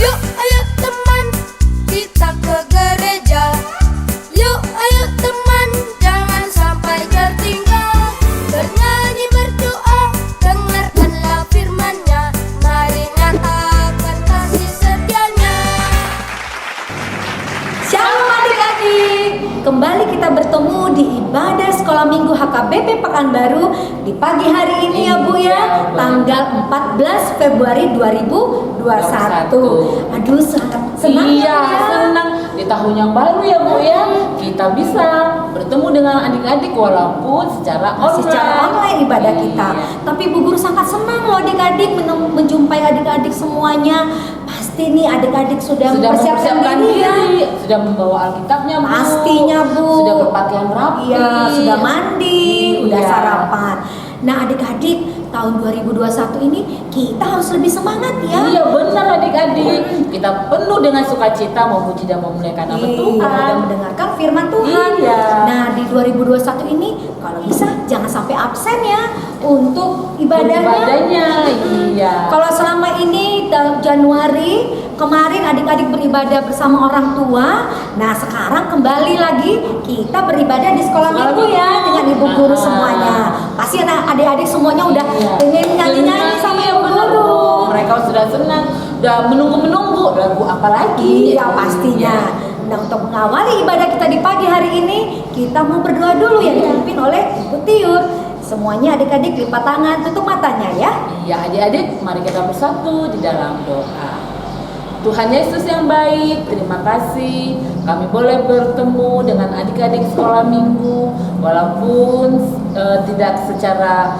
Yuk ayo teman, kita ke gereja. Yuk ayo teman, jangan sampai tertinggal. Bernyanyi berdoa, dengarkanlah firman-Nya. Mari nyatakan kasih setianya. Shalom adik-adik, kembali kita bertemu di ibadah sekolah minggu HKBP Pekanbaru di pagi hari ini ya Bu ya, tanggal 14 Februari 2021. Aduh sangat senang Iya, ya. senang di tahun yang baru ya Bu ya. Kita bisa bertemu dengan adik-adik walaupun secara Secara online ibadah kita. Iya. Tapi Bu Guru sangat senang loh adik-adik menjumpai adik-adik semuanya. Pasti nih adik-adik sudah mempersiapkan diri ya. sudah membawa Alkitabnya Bu. Pastinya Bu. Sudah berpakaian rapi. Iya, sudah mandi, udah Iya. sarapan. Nah adik-adik, tahun 2021 ini kita harus lebih semangat ya. Iya benar adik-adik. Kita penuh dengan sukacita memuji dan memuliakan nama Iya, Tuhan. dan mendengarkan firman Tuhan. Iya. Nah di 2021 ini kalau bisa jangan sampai absen ya untuk ibadahnya. Ibadahnya, iya. Kalau selama ini Januari kemarin adik-adik beribadah bersama orang tua. Nah sekarang kembali lagi kita beribadah di sekolah minggu ya dengan ibu guru semuanya. Pasti adik-adik semuanya udah pengen nyanyi-nyanyi sama ibu guru. Mereka sudah senang, udah menunggu-menunggu lagu apa lagi. Iya pastinya. Nah untuk mengawali ibadah kita di pagi hari ini kita mau berdoa dulu yang dipimpin oleh Ibu Tiur. Semuanya adik-adik lipat tangan, tutup matanya ya. Iya adik-adik, mari kita bersatu di dalam doa. Tuhan Yesus yang baik, terima kasih kami boleh bertemu dengan adik-adik sekolah minggu walaupun tidak secara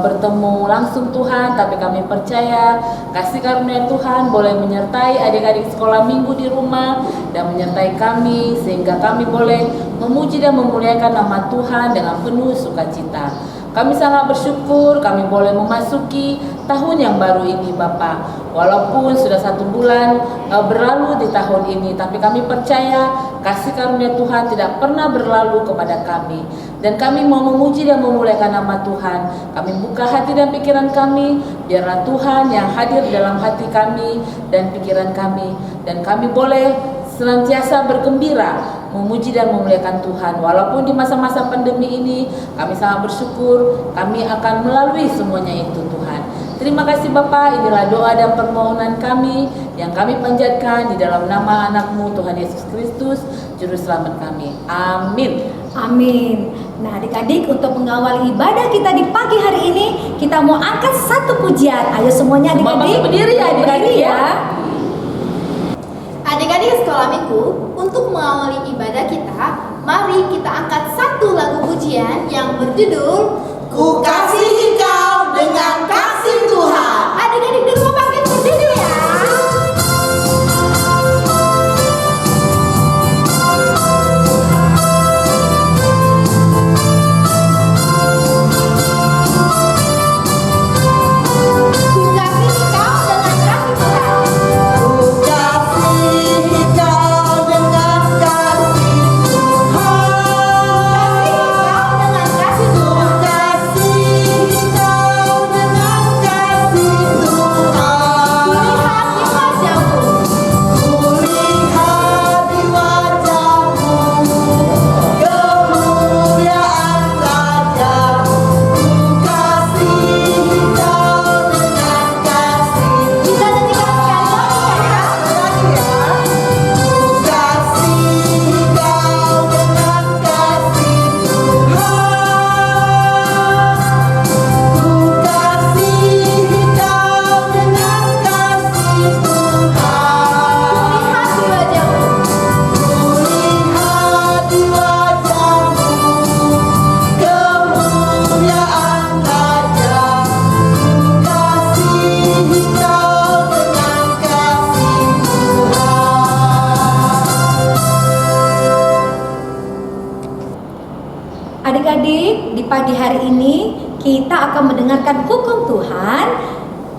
bertemu langsung Tuhan, tapi kami percaya kasih karunia Tuhan boleh menyertai adik-adik sekolah minggu di rumah dan menyertai kami sehingga kami boleh memuji dan memuliakan nama Tuhan dengan penuh sukacita. Kami sangat bersyukur kami boleh memasuki tahun yang baru ini Bapak. Walaupun sudah 1 bulan berlalu di tahun ini, tapi kami percaya kasih karunia Tuhan tidak pernah berlalu kepada kami. Dan kami mau memuji dan memuliakan nama Tuhan. Kami buka hati dan pikiran kami, biarlah Tuhan yang hadir dalam hati kami dan pikiran kami. Dan kami boleh senantiasa bergembira memuji dan memuliakan Tuhan. Walaupun di masa-masa pandemi ini kami sangat bersyukur kami akan melalui semuanya itu Tuhan. Terima kasih Bapak, inilah doa dan permohonan kami yang kami panjatkan di dalam nama anak-Mu Tuhan Yesus Kristus Juru Selamat kami. Amin. Amin. Nah adik-adik untuk mengawali ibadah kita di pagi hari ini kita mau angkat satu pujian. Ayo semuanya adik-adik berdiri ya adik-adik ya. Adik-adik sekolah minggu, untuk mengawali ibadah kita, mari kita angkat satu lagu pujian yang berjudul Ku kasihi kau dengan kasih Tuhan. Adik-adik di rumah makin berdiri ya. Ku kasihi kau dengan kasih Tuhan. Ku kasihi kau dengan kasih Tuhan. Kasihi kau dengan kasih Ku Tuhan. kasihi kau dengan kasih Tuhan. Lihat di wajahmu. Ku lihat di wajahmu kemuliaan Raja. Ku kasihi kau dengan kasih Bisa nyanyikan sekali lagi ya. Ku kasihi kau dengan kasih Tuhan. Ku kasihi kau dengan kasih Tuhan. Lihat di wajahmu. Ku lihat di wajahmu kemuliaan Raja. Ku kasihi kau dengan kasih Tuhan. Adik-adik, di pagi hari ini kita akan mendengarkan hukum Tuhan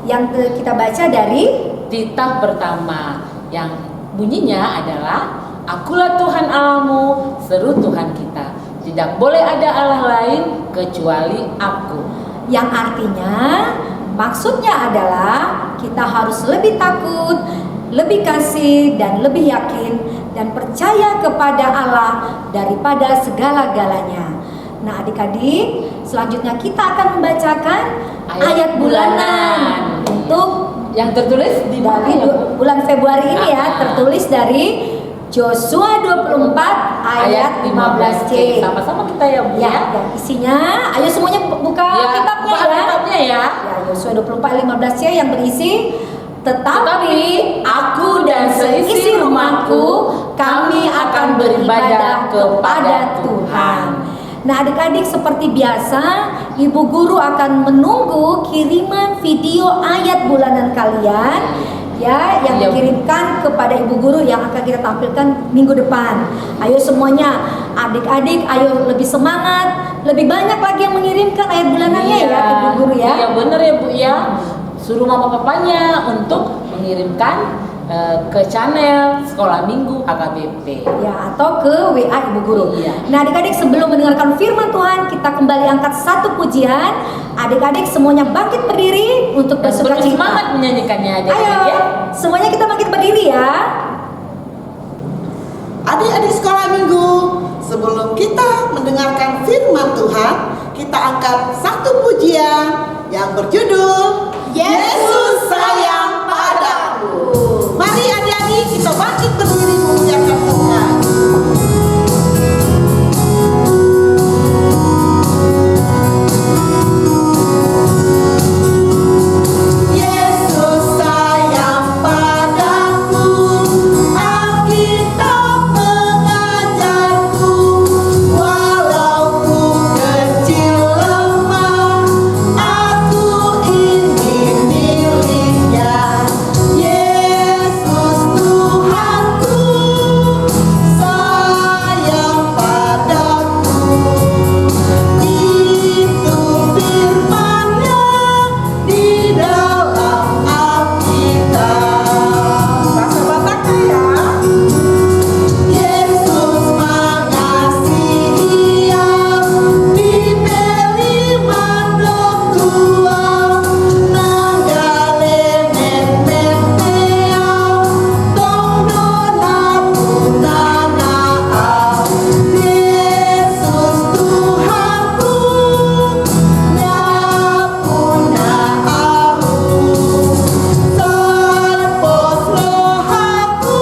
yang kita baca dari Titah pertama yang bunyinya adalah Akulah Tuhan Allahmu, seru Tuhan kita. Tidak boleh ada Allah lain kecuali Aku. yang artinya maksudnya adalah kita harus lebih takut lebih kasih dan lebih yakin dan percaya kepada Allah daripada segala-galanya. Nah, adik-adik, selanjutnya kita akan membacakan ayat bulanan untuk yang tertulis di dari bulan Februari ini ya, tertulis dari Yosua 24 ayat 15C. Sama-sama kita ya, Bu. Ya, dan isinya, ayo semuanya buka kitabnya buka ya. kitabnya ya. Ya, Yosua 24 ayat 15C yang berisi, tetapi aku dan seisi rumahku, kami akan beribadah kepada Tuhan. Nah, adik-adik, seperti biasa, Ibu Guru akan menunggu kiriman video ayat bulanan kalian ya, yang dikirimkan kepada Ibu Guru yang akan kita tampilkan minggu depan. Ayo semuanya, adik-adik, ayo lebih semangat, lebih banyak lagi yang mengirimkan ayat bulanannya ya, Ibu Guru ya. Iya benar ya, Bu ya. Suruh mama papanya untuk mengirimkan ke channel Sekolah Minggu AKBP ya, atau ke WA Ibu Guru. Iya. Nah, adik-adik, sebelum mendengarkan firman Tuhan, kita kembali angkat satu pujian. Adik-adik semuanya bangkit berdiri untuk dan bersuka cita. semangat menyanyikannya Ayo, adik-adik ya. semuanya kita bangkit berdiri ya. Adik-adik sekolah minggu, sebelum kita mendengarkan firman Tuhan, kita angkat satu pujian yang berjudul Yesus sayang padaku. Mari adik-adik kita bangkit berdiri memuliakan Tuhan. Yesus sayang padaku, Alkitab mengajarku, walau ku kecil lemah, aku ini miliknya. Yesus Tuhanku, sayang padaku. Itu firman-Nya di dalam Alkitab. Bahasa Bataknya ya. Yesus mengasihi diberi mandok tua, nanggale men-men-meau, tong dona punanaau. Yesus Tuhanku, nyapunaau, sarpos lohaku,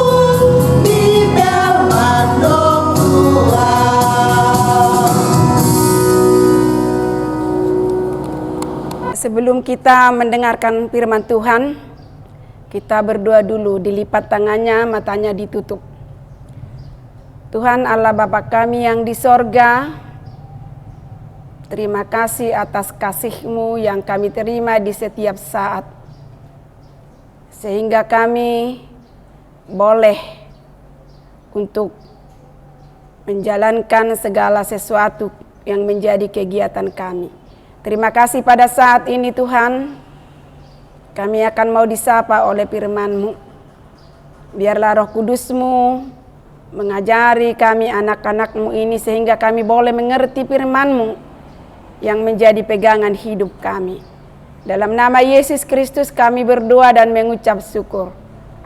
bibel mandok tua. Sebelum kita mendengarkan firman Tuhan, kita berdoa dulu, dilipat tangannya, matanya ditutup. Tuhan Allah Bapa kami yang di sorga, terima kasih atas kasih-Mu yang kami terima di setiap saat. Sehingga kami boleh untuk menjalankan segala sesuatu yang menjadi kegiatan kami. Terima kasih pada saat ini Tuhan, kami akan mau disapa oleh firman-Mu. Biarlah Roh Kudus-Mu mengajari kami anak-anak-Mu ini sehingga kami boleh mengerti firman-Mu yang menjadi pegangan hidup kami. Dalam nama Yesus Kristus kami berdoa dan mengucap syukur.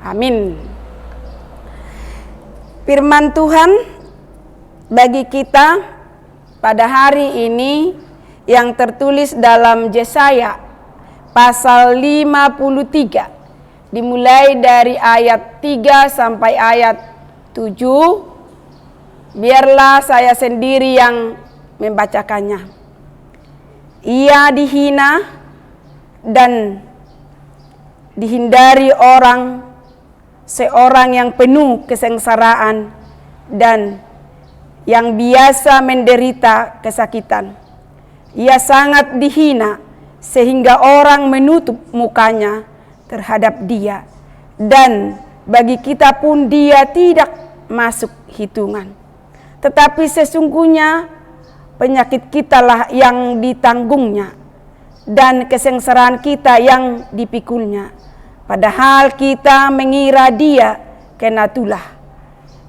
Amin. Firman Tuhan bagi kita pada hari ini yang tertulis dalam Yesaya pasal 53, dimulai dari ayat 3 sampai ayat 7. Biarlah saya sendiri yang membacakannya. Ia dihina dan dihindari orang, seorang yang penuh kesengsaraan dan yang biasa menderita kesakitan. Ia sangat dihina sehingga orang menutup mukanya terhadap dia, dan bagi kita pun dia tidak masuk hitungan. Tetapi sesungguhnya penyakit kitalah yang ditanggungnya dan kesengsaraan kita yang dipikulnya. Padahal kita mengira dia kena tulah,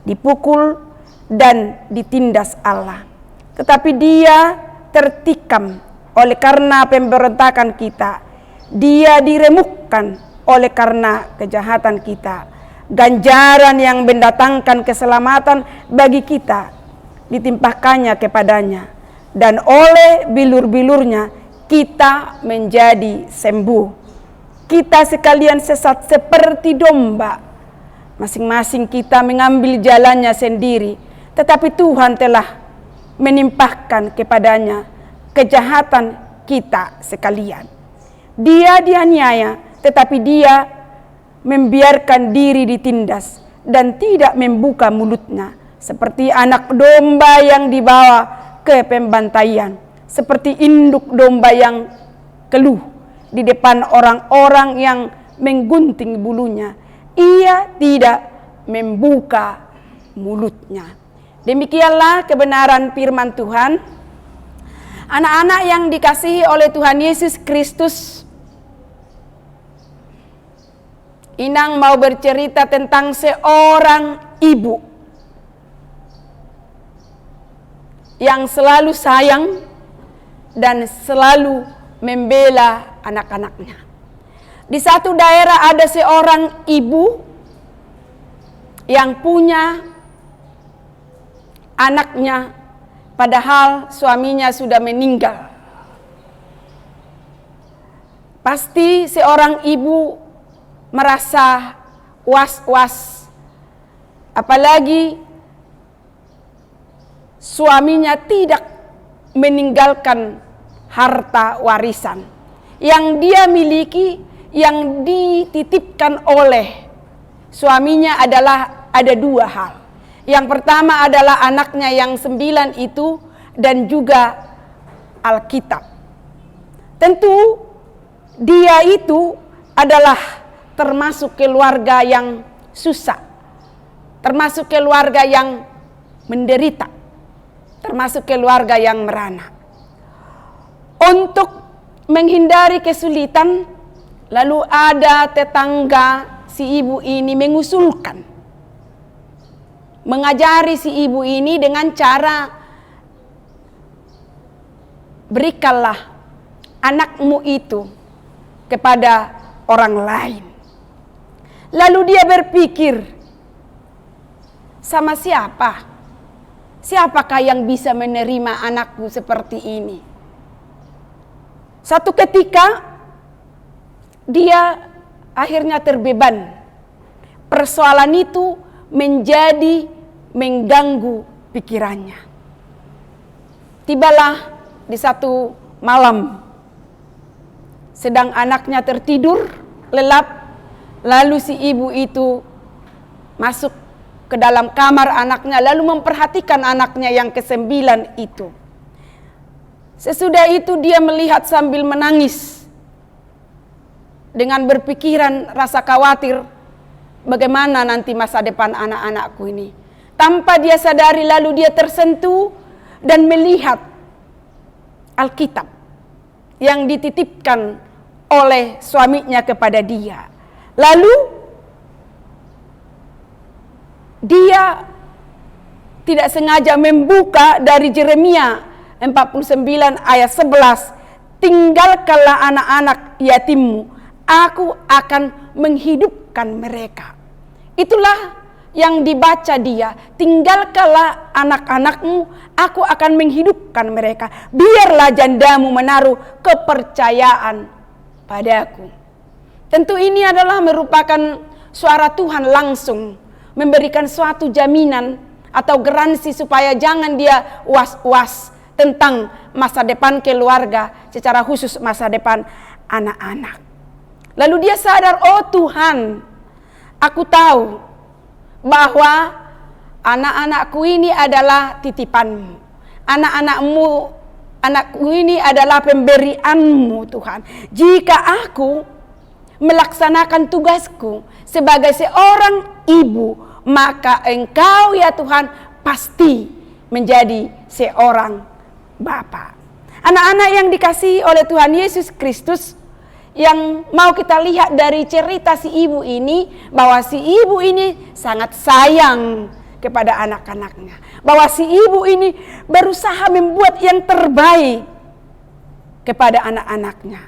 dipukul dan ditindas Allah. Tetapi dia tertikam oleh karena pemberontakan kita. Dia diremukkan oleh karena kejahatan kita. ganjaran yang mendatangkan keselamatan bagi kita ditimpahkannya kepadanya, dan oleh bilur-bilurnya kita menjadi sembuh. Kita sekalian sesat seperti domba, masing-masing kita mengambil jalannya sendiri, tetapi Tuhan telah menimpahkan kepadanya kejahatan kita sekalian. Dia dianiaya, tetapi dia membiarkan diri ditindas dan tidak membuka mulutnya, seperti anak domba yang dibawa ke pembantaian, seperti induk domba yang keluh di depan orang-orang yang menggunting bulunya, ia tidak membuka mulutnya. Demikianlah kebenaran firman Tuhan. Anak-anak yang dikasihi oleh Tuhan Yesus Kristus, Inang mau bercerita tentang seorang ibu yang selalu sayang dan selalu membela anak-anaknya. Di satu daerah ada seorang ibu yang punya anaknya, padahal suaminya sudah meninggal. Pasti seorang ibu merasa was-was, apalagi suaminya tidak meninggalkan harta warisan yang dia miliki, yang dititipkan oleh suaminya adalah ada dua hal. Yang pertama adalah anaknya yang 9 itu, dan juga Alkitab. Tentu dia itu adalah termasuk keluarga yang susah, termasuk keluarga yang menderita, termasuk keluarga yang merana. Untuk menghindari kesulitan, lalu ada tetangga si ibu ini mengusulkan, mengajari si ibu ini dengan cara, berikanlah anakmu itu kepada orang lain. Lalu dia berpikir, sama siapa? Siapakah yang bisa menerima anakku seperti ini? Satu ketika dia akhirnya terbeban. Persoalan itu menjadi mengganggu pikirannya. Tibalah di satu malam, sedang anaknya tertidur lelap, lalu si ibu itu masuk ke dalam kamar anaknya, lalu memperhatikan anaknya yang ke-9 itu. Sesudah itu dia melihat sambil menangis, dengan berpikiran rasa khawatir, bagaimana nanti masa depan anak-anakku ini. Tanpa dia sadari, lalu dia tersentuh dan melihat Alkitab yang dititipkan oleh suaminya kepada dia. Lalu dia tidak sengaja membuka dari Yeremia 49 ayat 11, tinggalkanlah anak-anak yatimmu, aku akan menghidupkan mereka. Itulah yang dibaca dia, tinggalkanlah anak-anakmu, aku akan menghidupkan mereka. Biarlah jandamu menaruh kepercayaan padaku. Tentu ini adalah merupakan suara Tuhan langsung, memberikan suatu jaminan atau garansi supaya jangan dia was-was tentang masa depan keluarga, secara khusus masa depan anak-anak. Lalu dia sadar, oh Tuhan, aku tahu bahwa anak-anakku ini adalah titipanmu. Anakku ini adalah pemberianmu Tuhan. Jika aku melaksanakan tugasku sebagai seorang ibu, maka Engkau ya Tuhan pasti menjadi seorang bapa. Anak-anak yang dikasihi oleh Tuhan Yesus Kristus, yang mau kita lihat dari cerita si ibu ini, bahwa si ibu ini sangat sayang kepada anak-anaknya, bahwa si ibu ini berusaha membuat yang terbaik kepada anak-anaknya.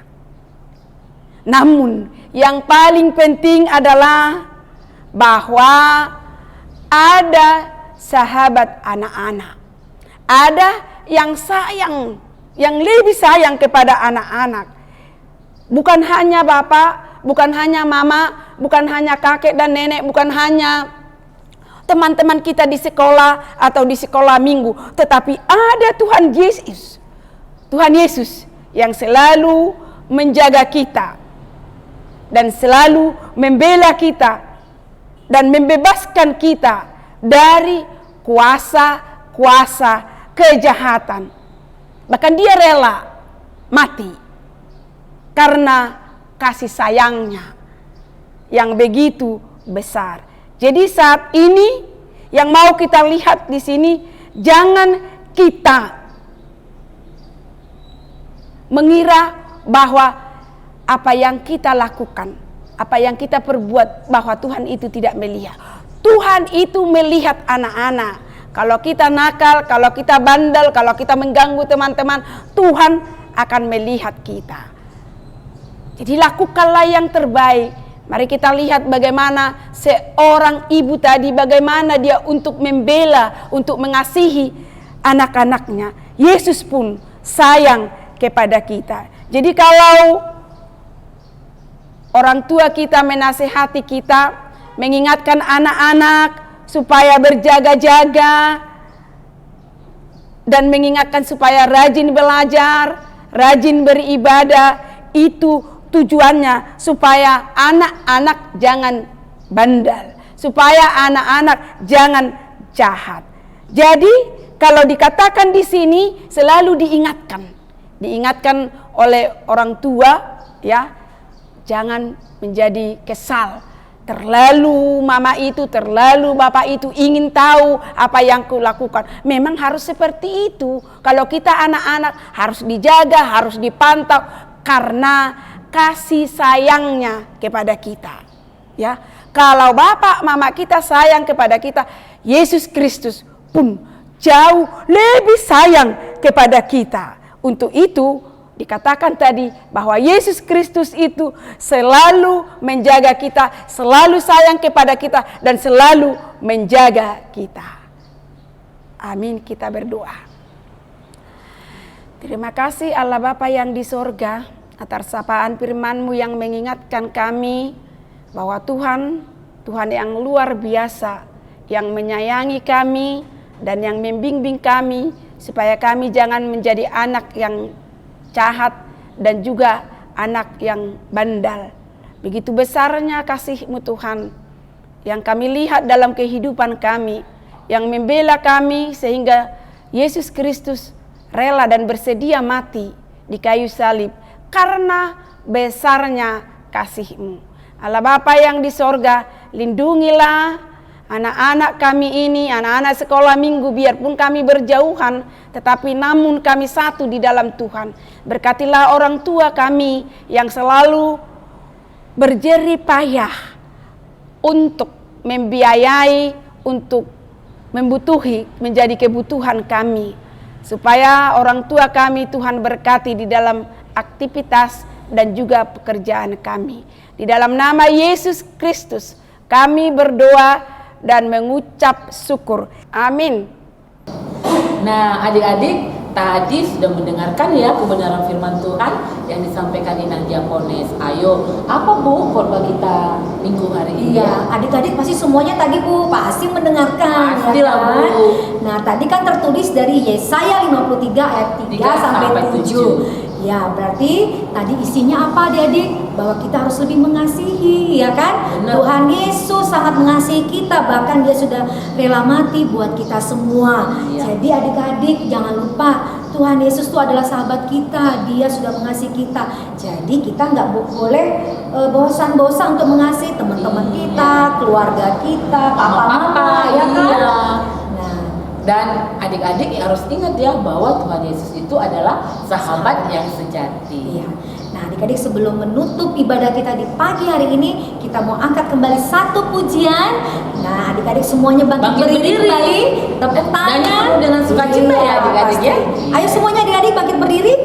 Namun yang paling penting adalah bahwa ada sahabat anak-anak. Ada yang sayang, yang lebih sayang kepada anak-anak. Bukan hanya bapak, bukan hanya mama, bukan hanya kakek dan nenek, bukan hanya teman-teman kita di sekolah atau di sekolah minggu, tetapi ada Tuhan Yesus. Tuhan Yesus yang selalu menjaga kita dan selalu membela kita dan membebaskan kita dari kuasa-kuasa kejahatan. Bahkan dia rela mati karena kasih sayangnya yang begitu besar. Jadi saat ini yang mau kita lihat di sini, jangan kita mengira bahwa apa yang kita lakukan, apa yang kita perbuat, bahwa Tuhan itu tidak melihat. Tuhan itu melihat anak-anak. Kalau kita nakal, kalau kita bandel, kalau kita mengganggu teman-teman, Tuhan akan melihat kita. Jadi lakukanlah yang terbaik. Mari kita lihat bagaimana seorang ibu tadi, bagaimana dia untuk membela, untuk mengasihi anak-anaknya. Yesus pun sayang kepada kita. Jadi kalau orang tua kita menasehati kita, mengingatkan anak-anak supaya berjaga-jaga dan mengingatkan supaya rajin belajar, rajin beribadah, itu tujuannya supaya anak-anak jangan bandel, supaya anak-anak jangan jahat. Jadi kalau dikatakan di sini selalu diingatkan oleh orang tua, ya, jangan menjadi kesal. Terlalu mama itu, terlalu bapak itu ingin tahu apa yang kulakukan. Memang harus seperti itu. Kalau kita anak-anak harus dijaga, harus dipantau karena kasih sayangnya kepada kita. Ya, kalau bapak mama kita sayang kepada kita, Yesus Kristus pun jauh lebih sayang kepada kita. Untuk itu dikatakan tadi bahwa Yesus Kristus itu selalu menjaga kita, selalu sayang kepada kita, dan selalu menjaga kita. Amin, kita berdoa. Terima kasih Allah Bapa yang di sorga, atas sapaan firman-Mu yang mengingatkan kami bahwa Tuhan yang luar biasa, yang menyayangi kami dan yang membimbing kami supaya kami jangan menjadi anak yang jahat dan juga anak yang bandal. Begitu besarnya kasih-Mu Tuhan yang kami lihat dalam kehidupan kami, yang membela kami sehingga Yesus Kristus rela dan bersedia mati di kayu salib karena besarnya kasih-Mu. Allah Bapa yang di sorga, lindungilah anak-anak kami ini, anak-anak sekolah minggu, biarpun kami berjauhan, tetapi namun kami satu di dalam Tuhan. Berkatilah orang tua kami yang selalu berjerih payah untuk membiayai, untuk menjadi kebutuhan kami. Supaya orang tua kami Tuhan berkati di dalam aktivitas dan juga pekerjaan kami. Di dalam nama Yesus Kristus kami berdoa dan mengucap syukur. Amin. Nah, adik-adik tadi sudah mendengarkan ya kebenaran firman Tuhan yang disampaikan Inang Diakonis. Ayo, apa Bu khotbah kita minggu hari ini? Iya, adik-adik pasti semuanya tadi Bu pasti mendengarkan. Pastilah, ya kan? Bu. Nah, tadi kan tertulis dari Yesaya 53 ayat 3 sampai 7. Ya, berarti tadi isinya apa adik-adik? Bahwa kita harus lebih mengasihi, ya kan? Benar. Tuhan Yesus sangat mengasihi kita, bahkan Dia sudah rela mati buat kita semua. Iya. Jadi adik-adik jangan lupa, Tuhan Yesus itu adalah sahabat kita, Dia sudah mengasihi kita. Jadi kita nggak boleh bosan-bosan untuk mengasihi teman-teman kita, keluarga kita, papa-mama, ya kan? Iya. Nah, Dan adik-adik harus ingat ya bahwa Tuhan Yesus itu adalah sahabat yang sejati. iya. Nah, adik-adik sebelum menutup ibadah kita di pagi hari ini, kita mau angkat kembali satu pujian. Nah, adik-adik semuanya bangkit berdiri kembali, tepuk tangan. Dan nyanyi dengan sukacita ya adik-adik ya. Ayo semuanya adik-adik bangkit berdiri.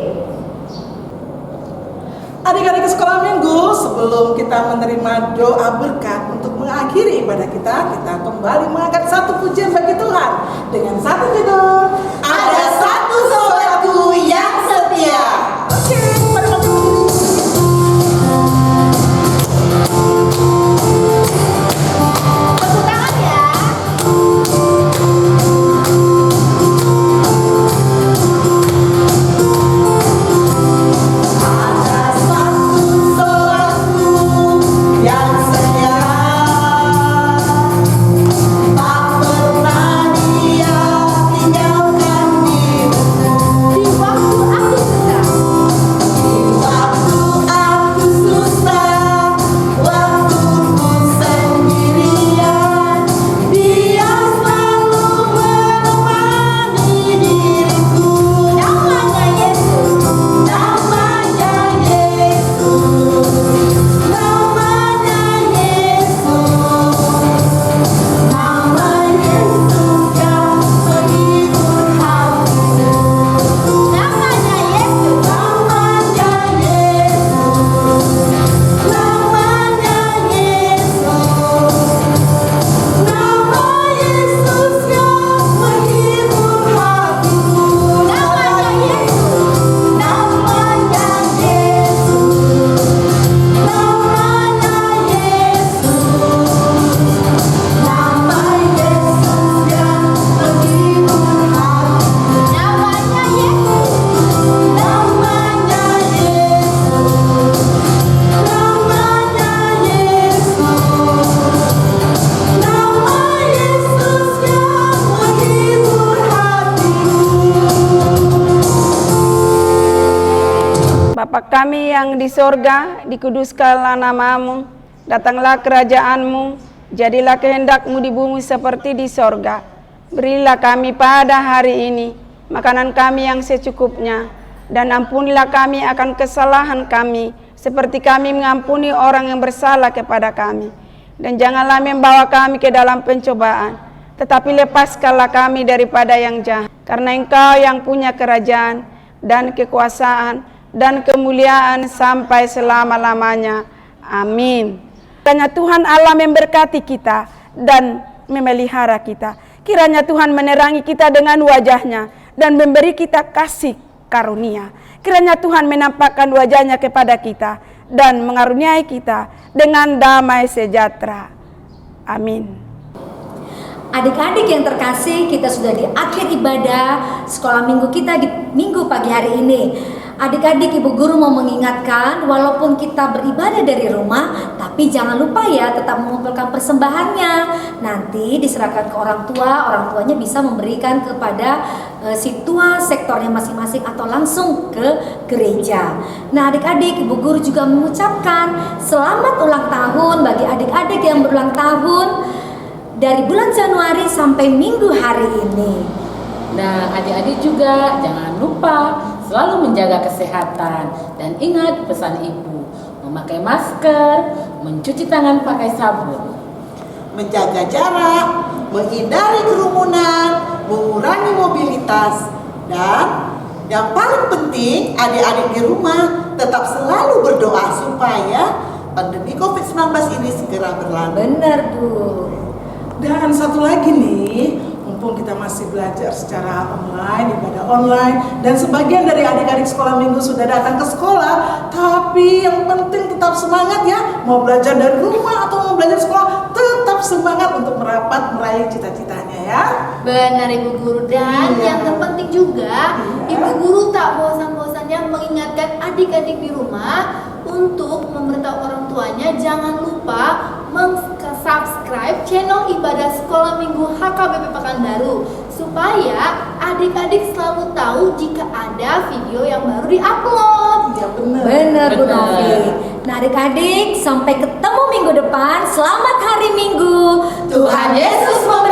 Adik-adik sekolah minggu, sebelum kita menerima doa berkat untuk mengakhiri ibadah kita kembali mengangkat satu pujian bagi Tuhan dengan satu judul, Ada Satu Sobatku Yang Setia. Oke, mari maju. Tepuk tangan ya. Ada satu sobatku yang setia, tak pernah dia tinggalkan diriku. Di waktu aku susah, Di waktu aku susah, waktuku sendirian, dia selalu menemani diriku. namanya Yesus. Namanya Yesus, namanya Yesus, nama Yesus yang menghibur hatiku. Namanya Yesus. Namanya Yesus, namanya Yesus, nama Yesus yang menghibur hatiku. Namanya Yesus. Namanya Yesus, namanya Yesus, nama Yesus yang menghibur hatiku. Namanya Yesus. Namanya Yesus, namanya Yesus, nama Yesus yang menghibur hatiku. Bapa kami yang di sorga, dikuduskanlah namamu, datanglah kerajaanmu, jadilah kehendakmu di bumi seperti di sorga. Berilah kami pada hari ini makanan kami yang secukupnya, dan ampunilah kami akan kesalahan kami, seperti kami mengampuni orang yang bersalah kepada kami. Dan janganlah membawa kami ke dalam pencobaan, tetapi lepaskanlah kami daripada yang jahat. Karena Engkau yang punya kerajaan dan kekuasaan dan kemuliaan sampai selama-lamanya. Amin. Kiranya Tuhan Allah memberkati kita dan memelihara kita. Kiranya Tuhan menerangi kita dengan wajah-Nya dan memberi kita kasih karunia. Kiranya Tuhan menampakkan wajah-Nya kepada kita dan mengaruniai kita dengan damai sejahtera. Amin. Adik-adik yang terkasih, kita sudah di akhir ibadah sekolah minggu kita di minggu pagi hari ini. Adik-adik, ibu guru mau mengingatkan, walaupun kita beribadah dari rumah, tapi jangan lupa ya tetap mengumpulkan persembahannya. Nanti diserahkan ke orang tuanya bisa memberikan kepada si tua sektornya masing-masing atau langsung ke gereja. Nah adik-adik, ibu guru juga mengucapkan selamat ulang tahun bagi adik-adik yang berulang tahun dari bulan Januari sampai minggu hari ini. Nah, adik-adik juga jangan lupa selalu menjaga kesehatan dan ingat pesan ibu, memakai masker, mencuci tangan pakai sabun, Menjaga jarak, menghindari kerumunan, mengurangi mobilitas, dan yang paling penting adik-adik di rumah tetap selalu berdoa supaya pandemi COVID-19 ini segera berlalu. Benar Bu. Dan satu lagi nih, mumpung kita masih belajar secara online, ibadah online, dan sebagian dari adik-adik sekolah minggu sudah datang ke sekolah, tapi yang penting tetap semangat ya, mau belajar dari rumah atau mau belajar sekolah, tetap semangat untuk meraih cita-citanya ya. Benar Ibu Guru, dan Iya. yang terpenting juga Iya. Ibu Guru tak bosan-bosannya mengingatkan adik-adik di rumah untuk memberitahu orang tuanya jangan lupa subscribe channel ibadah sekolah minggu HKBP Pekanbaru supaya adik-adik selalu tahu jika ada video yang baru diupload. Ya benar. Benar Bu Benar. Novi. Nah adik-adik, sampai ketemu minggu depan. Selamat hari Minggu. Tuhan Yesus memberkati.